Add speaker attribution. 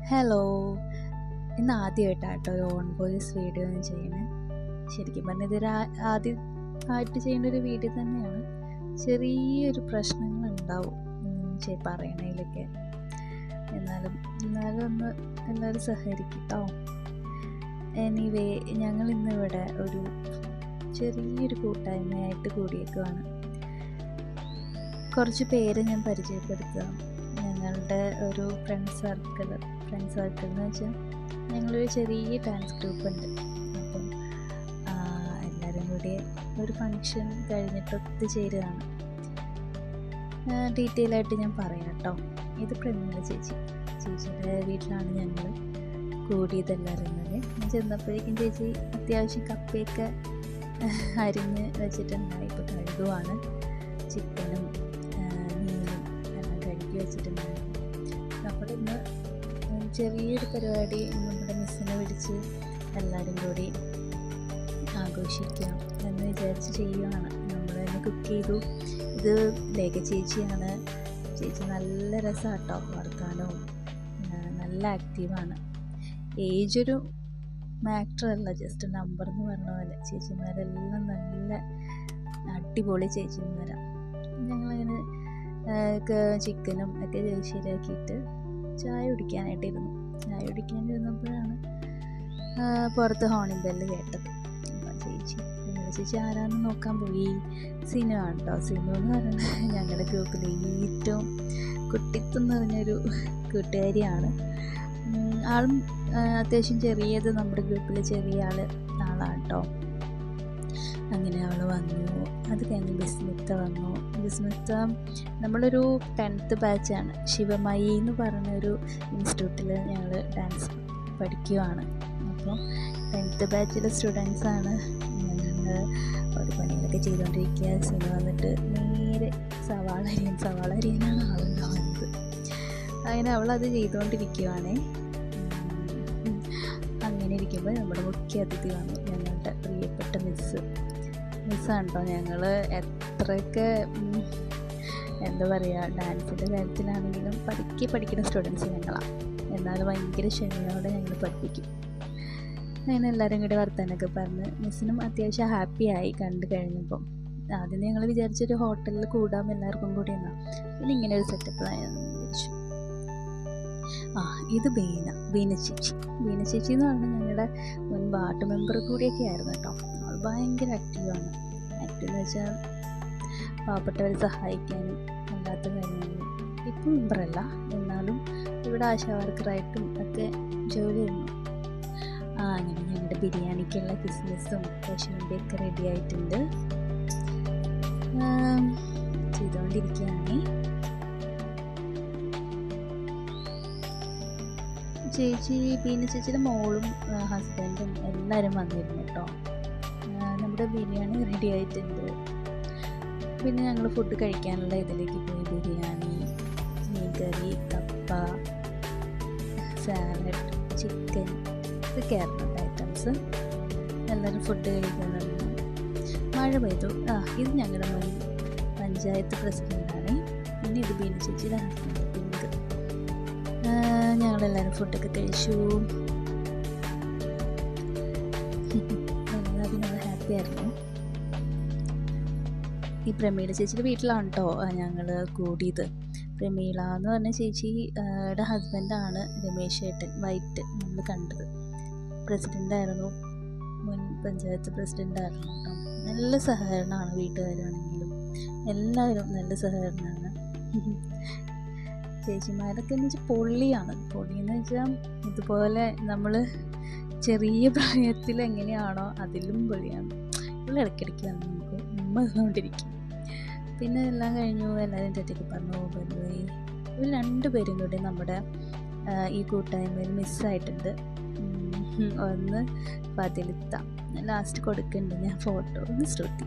Speaker 1: Hello. ഇന്ന് ആദ്യമായിട്ടാട്ടോ ഒരു on voice video ഞാൻ ചെയ്യണേ. ശരിക്കും പറഞ്ഞാൽ ഇതൊരു ആദ്യമായിട്ട് ചെയ്യുന്ന ഒരു വീഡിയോ തന്നെയാണ്. ചെറിയൊരു പ്രശ്നങ്ങളുണ്ടാവും പറയണതിലൊക്കെ. എന്നാലും ഒന്ന് എല്ലാവരും സഹകരിക്കും കേട്ടോ. എനിവേ, ഞങ്ങൾ ഇന്നിവിടെ ഒരു ചെറിയൊരു കൂട്ടായ്മയായിട്ട് കൂടിയേക്കുവാണ്. കുറച്ച് പേര് ഞാൻ പരിചയപ്പെടുത്തുക. ഞങ്ങളുടെ ഒരു ഫ്രണ്ട് സർക്കിൾ എന്ന് വെച്ചാൽ ഞങ്ങളൊരു ചെറിയ ഡാൻസ് ഗ്രൂപ്പ് ഉണ്ട്. അപ്പം എല്ലാവരും കൂടി ഒരു ഫങ്ഷൻ കഴിഞ്ഞിട്ട് ഒത്തുചേരുകയാണ്. ഡീറ്റെയിൽ ആയിട്ട് ഞാൻ പറയാം കേട്ടോ. ഇത് പ്രമീള ചേച്ചിയുടെ വീട്ടിലാണ് ഞങ്ങൾ കൂടിയതെല്ലാവരും തന്നെ. ഞാൻ ചെന്നപ്പോഴേക്കും ചേച്ചി അത്യാവശ്യം കപ്പയൊക്കെ അരിഞ്ഞ് വെച്ചിട്ടുണ്ടായി. ഇപ്പോൾ കഴുകുവാണ്. ചിക്കനും മീനും എല്ലാം കഴുകി വെച്ചിട്ടുണ്ടായിരുന്നു. നമ്മുടെ ഇന്ന് ചെറിയൊരു പരിപാടി നമ്മുടെ മിസ്സിനെ വിളിച്ച് എല്ലാവരും കൂടി ആഘോഷിക്കാം എന്ന് വിചാരിച്ച് ചെയ്യുകയാണ്. നമ്മൾ തന്നെ കുക്ക് ചെയ്തു. ഇത് ലേഖ ചേച്ചിയാണ്. ചേച്ചി നല്ല രസമാട്ടോ, വർക്കാനവും നല്ല ആക്റ്റീവാണ്. ഏജൊരു മാറ്ററല്ല, ജസ്റ്റ് നമ്പർ എന്ന് പറഞ്ഞ പോലെ. ചേച്ചിമാരെല്ലാം നല്ല അടിപൊളി ചേച്ചിമാരാണ്. ഞങ്ങളങ്ങനെ ചിക്കനും ഒക്കെ ശരിയാക്കിയിട്ട് ചായ കുടിക്കാനായിട്ടിരുന്നു. ചായ കുടിക്കാനിരുന്നപ്പോഴാണ് പുറത്ത് ഹോണിംഗ് ബെല്ല് കേട്ടത്. അപ്പം ചേച്ചി ആരാന്ന് നോക്കാൻ പോയി. സിനു ആണ് കേട്ടോ. സിനു എന്ന് പറയുന്നത് ഞങ്ങളുടെ ഗ്രൂപ്പിലെ ഏറ്റവും കുട്ടിത്തം നിറഞ്ഞൊരു കൂട്ടുകാരിയാണ്. ആളും അത്യാവശ്യം ചെറിയത്, നമ്മുടെ ഗ്രൂപ്പിൽ ചെറിയ ആളാണ് കേട്ടോ. അങ്ങനെ അവൾ വന്നു. അത് കഴിഞ്ഞ് ബിസ്മിത്ത വന്നു. ബിസ്മിത്ത നമ്മളൊരു 10th ബാച്ചാണ്. ശിവമയി എന്ന് പറഞ്ഞൊരു ഇൻസ്റ്റിറ്റ്യൂട്ടിൽ ഞങ്ങൾ ഡാൻസ് പഠിക്കുകയാണ്. അപ്പോൾ 10th ബാച്ചിലെ സ്റ്റുഡൻസാണ്. ഞങ്ങൾ ഒരു പണികളൊക്കെ ചെയ്തുകൊണ്ടിരിക്കുക. സിനിമ വന്നിട്ട് നേരെ സവാള അരിയാനാണ് ആളുണ്ടാവുന്നത്. അങ്ങനെ അവളത് ചെയ്തുകൊണ്ടിരിക്കുകയാണേ. അങ്ങനെ ഇരിക്കുമ്പോൾ നമ്മുടെ മുഖ്യ അതിഥി വന്നു. ഞങ്ങളുടെ പ്രിയപ്പെട്ട മിസ്സാണ് കേട്ടോ. ഞങ്ങൾ എത്രയൊക്കെ എന്താ പറയുക, ഡാൻസിൻ്റെ കാര്യത്തിലാണെങ്കിലും പഠിക്കുന്ന സ്റ്റുഡൻസ് ഞങ്ങളാണ്. എന്നാലും ഭയങ്കര ക്ഷമയോടെ ഞങ്ങൾ പഠിപ്പിക്കും. അങ്ങനെ എല്ലാവരും കൂടി വർത്താനൊക്കെ പറഞ്ഞ് മിസ്സിനും അത്യാവശ്യം ഹാപ്പിയായി കണ്ടു കഴിഞ്ഞപ്പം. ആദ്യം ഞങ്ങൾ വിചാരിച്ചൊരു ഹോട്ടലിൽ കൂടാം എല്ലാവർക്കും കൂടി എന്നാണ്. പിന്നെ ഇങ്ങനെ ഒരു സെറ്റപ്പ് ആയെന്ന് വിചാരിച്ചു. ഇത് ബീന ചേച്ചി എന്ന് പറഞ്ഞാൽ ഞങ്ങളുടെ മുൻ വാർഡ് മെമ്പർ കൂടിയൊക്കെ ആയിരുന്നു കേട്ടോ. അവൾ ഭയങ്കര ആക്റ്റീവാണ്. ആക്റ്റീവെന്ന് വെച്ചാൽ പാവപ്പെട്ടവരെ സഹായിക്കാനും അല്ലാത്ത കാര്യങ്ങളും. ഇപ്പം മെമ്പറല്ല, എന്നാലും ഇവിടെ ആശാവർക്കറായിട്ടും ഒക്കെ ജോലി ചെയ്യുന്നു. അങ്ങനെ ഞങ്ങളുടെ ബിരിയാണിക്കുള്ള ബിസിനസ്സും റേഷൻ്റെയൊക്കെ റെഡി ആയിട്ടുണ്ട്. ചെയ്തുകൊണ്ടിരിക്കുകയാണ്. ബീന ചേച്ചിയുടെ മോളും ഹസ്ബൻഡും എല്ലാവരും വന്നിരുന്നു കേട്ടോ. നമ്മുടെ ബിരിയാണി റെഡി ആയിട്ടുണ്ട്. പിന്നെ ഞങ്ങൾ ഫുഡ് കഴിക്കാനുള്ള ഇതിലേക്ക് പോയി. ബിരിയാണി, മീൻകറി, കപ്പ, സാലഡ്, ചിക്കൻ, ഇതൊക്കെയായിരുന്നു ഐറ്റംസ്. എല്ലാവരും ഫുഡ് കഴിക്കുന്നുണ്ട്. മഴ പെയ്തു. ഇത് ഞങ്ങളുടെ മുൻ പഞ്ചായത്ത് പ്രസിഡൻ്റാണ്. പിന്നെ ഇത് ബീന ചേച്ചിയുടെ ഹസ്ബൻഡ് പിങ്ക്. ഞങ്ങളെല്ലാവരും ഫുഡൊക്കെ കഴിച്ചു. എല്ലാവരും നല്ല ഹാപ്പി ആയിരുന്നു. ഈ പ്രമീള ചേച്ചിയുടെ വീട്ടിലാണ് കേട്ടോ ഞങ്ങൾ കൂടിയത്. പ്രമീള എന്ന് പറഞ്ഞ ചേച്ചിയുടെ ഹസ്ബൻഡാണ് രമേശ് ഏട്ടൻ വൈറ്റ് നമ്മൾ കണ്ടത്. പ്രസിഡൻ്റായിരുന്നു, മുൻ പഞ്ചായത്ത് പ്രസിഡൻ്റായിരുന്നു കേട്ടോ. നല്ല സഹകരണമാണ്. വീട്ടുകാരാണെങ്കിലും എല്ലാവരും നല്ല സഹകരണമാണ്. ചേച്ചിമാരൊക്കെ എന്ന് വെച്ചാൽ പൊള്ളിയെന്ന് വെച്ചാൽ ഇതുപോലെ നമ്മൾ ചെറിയ പ്രായത്തിൽ എങ്ങനെയാണോ അതിലും പൊള്ളിയാണ്. ഇവിടെ ഇടയ്ക്കിടയ്ക്ക് വന്ന് നമുക്ക് ഉമ്മകൊണ്ടിരിക്കും. പിന്നെ എല്ലാം കഴിഞ്ഞു. എല്ലാവരും തെറ്റൊക്കെ പറഞ്ഞു പോയി. ഇവർ 2 പേരും കൂടി നമ്മുടെ ഈ കൂട്ടായ്മയിൽ മിസ്സായിട്ടുണ്ട്. ഒന്ന് ഫതിലിത്ത, ലാസ്റ്റ് കൊടുക്കുന്നുണ്ട് ഞാൻ ഫോട്ടോ. ഒന്ന് ശ്രുതി.